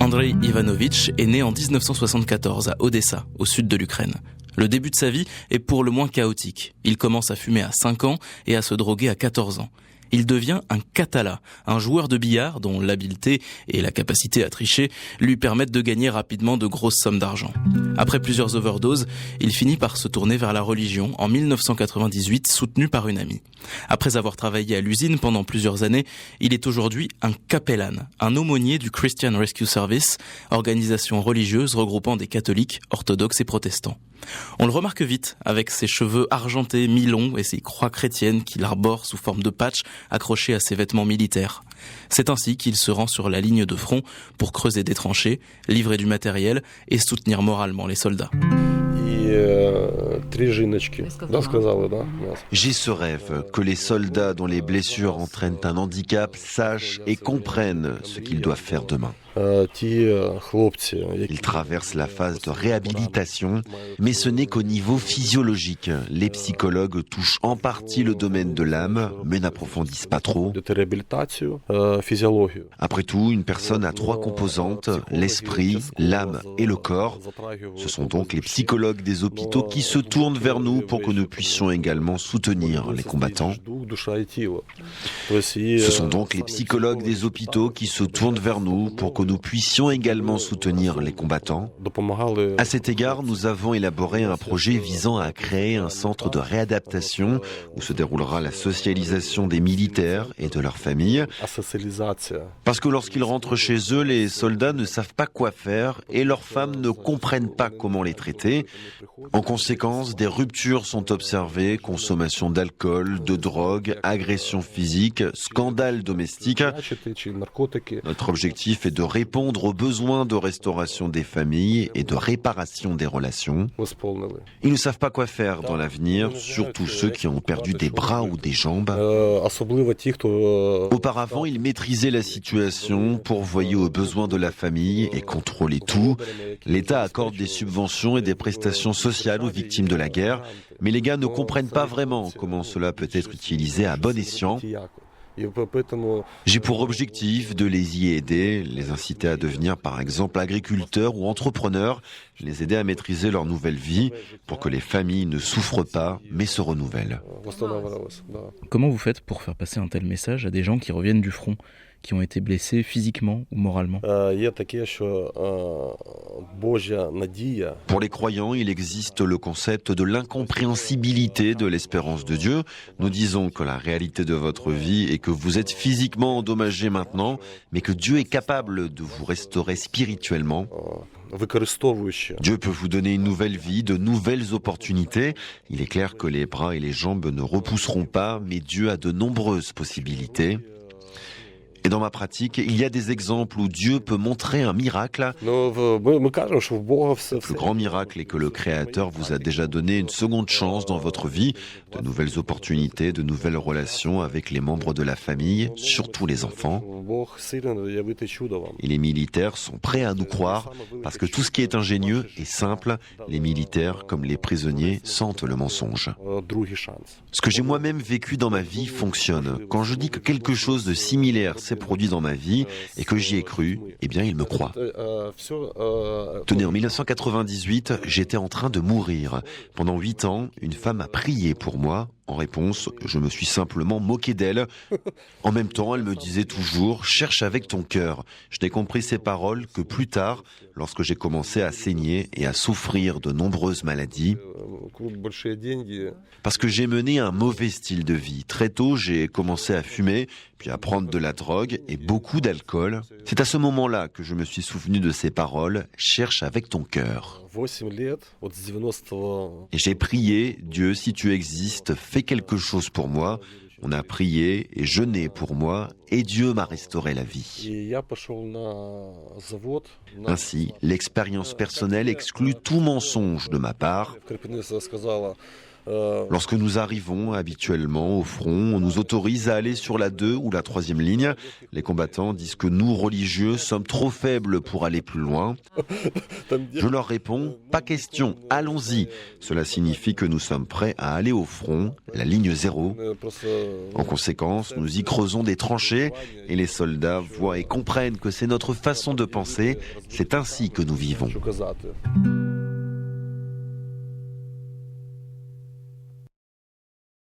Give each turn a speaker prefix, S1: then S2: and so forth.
S1: Andrei Ivanovitch est né en 1974 à Odessa, au sud de l'Ukraine. Le début de sa vie est pour le moins chaotique. Il commence à fumer à 5 ans et à se droguer à 14 ans. Il devient un katala, un joueur de billard dont l'habileté et la capacité à tricher lui permettent de gagner rapidement de grosses sommes d'argent. Après plusieurs overdoses, il finit par se tourner vers la religion en 1998, soutenu par une amie. Après avoir travaillé à l'usine pendant plusieurs années, il est aujourd'hui un capellan, un aumônier du Christian Rescue Service, organisation religieuse regroupant des catholiques, orthodoxes et protestants. On le remarque vite, avec ses cheveux argentés mi-longs et ses croix chrétiennes qu'il arbore sous forme de patch accrochés à ses vêtements militaires. C'est ainsi qu'il se rend sur la ligne de front pour creuser des tranchées, livrer du matériel et soutenir moralement les soldats.
S2: J'ai ce rêve, que les soldats dont les blessures entraînent un handicap sachent et comprennent ce qu'ils doivent faire demain. Ils traversent la phase de réhabilitation, mais ce n'est qu'au niveau physiologique. Les psychologues touchent en partie le domaine de l'âme, mais n'approfondissent pas trop. Après tout, une personne a 3 composantes, l'esprit, l'âme et le corps. Ce sont donc les psychologues des hôpitaux qui se tournent vers nous pour que nous puissions également soutenir les combattants. Ce sont donc les psychologues des hôpitaux qui se tournent vers nous pour que nous puissions également soutenir les combattants. À cet égard, nous avons élaboré un projet visant à créer un centre de réadaptation où se déroulera la socialisation des militaires et de leurs familles. Parce que lorsqu'ils rentrent chez eux, les soldats ne savent pas quoi faire et leurs femmes ne comprennent pas comment les traiter. En conséquence, des ruptures sont observées, consommation d'alcool, de drogue, agressions physiques, scandales domestiques. Notre objectif est de répondre aux besoins de restauration des familles et de réparation des relations. Ils ne savent pas quoi faire dans l'avenir, surtout ceux qui ont perdu des bras ou des jambes. Auparavant, ils maîtrisaient la situation, pourvoyaient aux besoins de la famille et contrôlaient tout. L'État accorde des subventions et des prestations sociales aux victimes de la guerre, mais les gars ne comprennent pas vraiment comment cela peut être utilisé à bon escient. J'ai pour objectif de les y aider, les inciter à devenir par exemple agriculteurs ou entrepreneurs, les aider à maîtriser leur nouvelle vie pour que les familles ne souffrent pas mais se renouvellent.
S1: Comment vous faites pour faire passer un tel message à des gens qui reviennent du front, qui ont été blessés physiquement ou moralement?
S2: Pour les croyants, il existe le concept de l'incompréhensibilité de l'espérance de Dieu. Nous disons que la réalité de votre vie est que vous êtes physiquement endommagé maintenant, mais que Dieu est capable de vous restaurer spirituellement. Dieu peut vous donner une nouvelle vie, de nouvelles opportunités. Il est clair que les bras et les jambes ne repousseront pas, mais Dieu a de nombreuses possibilités. Et dans ma pratique, il y a des exemples où Dieu peut montrer un miracle. Le plus grand miracle est que le Créateur vous a déjà donné une seconde chance dans votre vie, de nouvelles opportunités, de nouvelles relations avec les membres de la famille, surtout les enfants. Et les militaires sont prêts à nous croire, parce que tout ce qui est ingénieux est simple. Les militaires, comme les prisonniers, sentent le mensonge. Ce que j'ai moi-même vécu dans ma vie fonctionne. Quand je dis que quelque chose de similaire s'est produit dans ma vie et que j'y ai cru, eh bien il me croit. Tenez, en 1998, j'étais en train de mourir. Pendant 8 ans, une femme a prié pour moi. En réponse, je me suis simplement moqué d'elle. En même temps, elle me disait toujours « Cherche avec ton cœur ». Je n'ai compris ces paroles que plus tard, lorsque j'ai commencé à saigner et à souffrir de nombreuses maladies. Parce que j'ai mené un mauvais style de vie. Très tôt, j'ai commencé à fumer, puis à prendre de la drogue et beaucoup d'alcool. C'est à ce moment-là que je me suis souvenu de ces paroles « Cherche avec ton cœur ». Et j'ai prié, Dieu, si tu existes, fais quelque chose pour moi. On a prié et jeûné pour moi et Dieu m'a restauré la vie. Ainsi, l'expérience personnelle exclut tout mensonge de ma part. Lorsque nous arrivons habituellement au front, on nous autorise à aller sur la 2 ou la 3e ligne. Les combattants disent que nous, religieux, sommes trop faibles pour aller plus loin. Je leur réponds, pas question, allons-y. Cela signifie que nous sommes prêts à aller au front, la ligne 0. En conséquence, nous y creusons des tranchées et les soldats voient et comprennent que c'est notre façon de penser, c'est ainsi que nous vivons.